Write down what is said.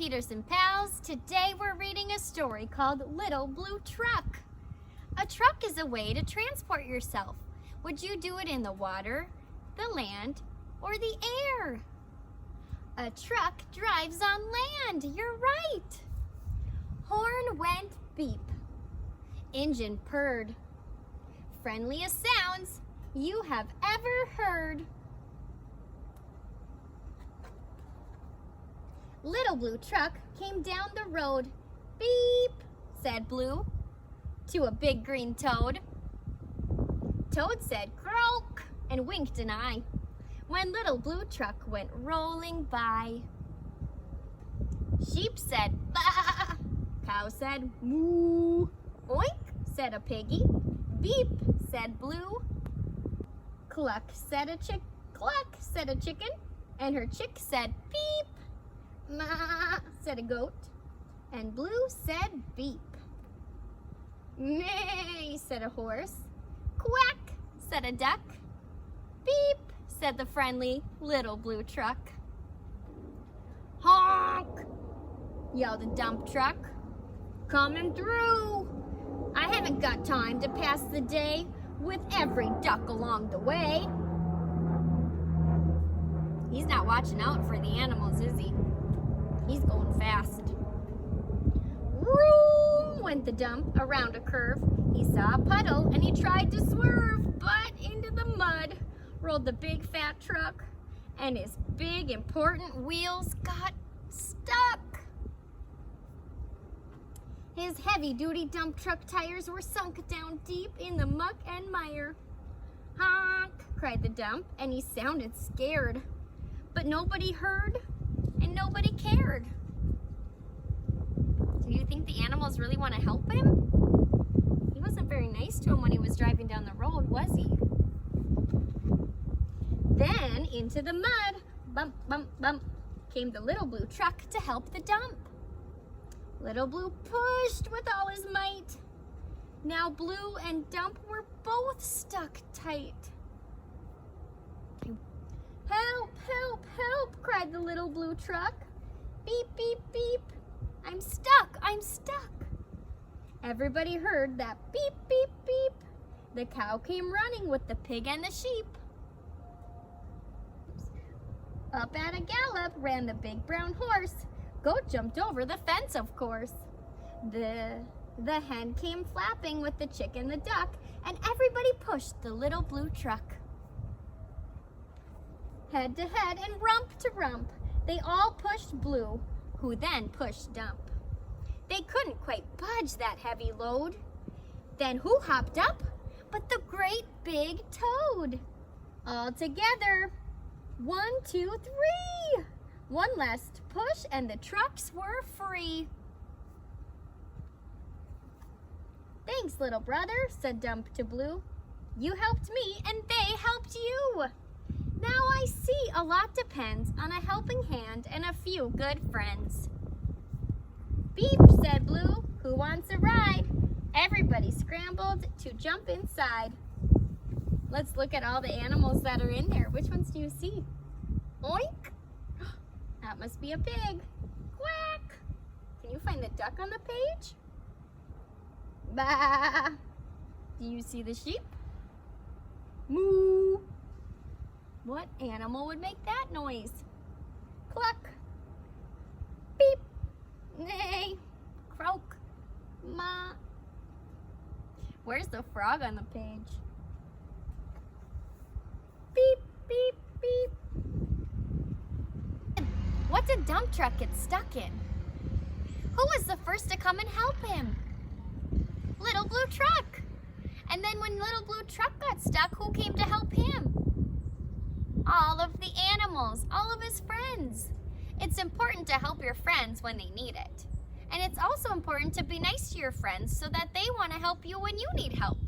Peterson pals. Today we're reading a story called Little Blue Truck. A truck is a way to transport yourself. Would you do it in the water, the land, or the air? A truck drives on land. You're right. Horn went beep. Engine purred. Friendliest sounds you have ever heard. Little Blue Truck came down the road. Beep, said Blue to a big green toad. Toad said croak and winked an eye when Little Blue Truck went rolling by. Sheep said bah. Cow said moo. Oink, said a piggy. Beep, said Blue. Cluck, said a chicken, and her chick said beep. Ma, said a goat, and Blue said beep. Neigh, said a horse. Quack, said a duck. Beep, said the friendly Little Blue Truck. Honk, yelled a dump truck. Coming through. I haven't got time to pass the day with every duck along the way. He's not watching out for the animals, is he? He's going fast. Vroom went the dump around a curve. He saw a puddle and he tried to swerve, but into the mud rolled the big fat truck and his big important wheels got stuck. His heavy-duty dump truck tires were sunk down deep in the muck and mire. Honk, cried the dump, and he sounded scared. But nobody heard and nobody cared. Do you think the animals really want to help him? He wasn't very nice to him when he was driving down the road, was he? Then into the mud, bump, bump, bump, came the Little Blue Truck to help the dump. Little Blue pushed with all his might. Now Blue and Dump were both stuck tight. Help, help, help, cried the Little Blue Truck. Beep, beep, beep. I'm stuck, I'm stuck. Everybody heard that beep, beep, beep. The cow came running with the pig and the sheep. Up at a gallop ran the big brown horse. Goat jumped over the fence, of course. The hen came flapping with the chick and the duck, and everybody pushed the Little Blue Truck. Head to head and rump to rump, they all pushed Blue, who then pushed Dump. They couldn't quite budge that heavy load. Then who hopped up but the great big toad? All together, 1, 2, 3. One last push and the trucks were free. Thanks, little brother, said Dump to Blue. You helped me and they helped you. Now I see a lot depends on a helping hand and a few good friends. Beep, said Blue. Who wants a ride? Everybody scrambled to jump inside. Let's look at all the animals that are in there. Which ones do you see? Oink. That must be a pig. Quack. Can you find the duck on the page? Bah. Do you see the sheep? Moo. What animal would make that noise? Cluck. Beep. Neigh. Croak. Ma. Where's the frog on the page? Beep, beep, beep. What did Dump Truck get stuck in? Who was the first to come and help him? Little Blue Truck. And then when Little Blue Truck got stuck, who came to help him? All of the animals, all of his friends. It's important to help your friends when they need it. And it's also important to be nice to your friends so that they want to help you when you need help.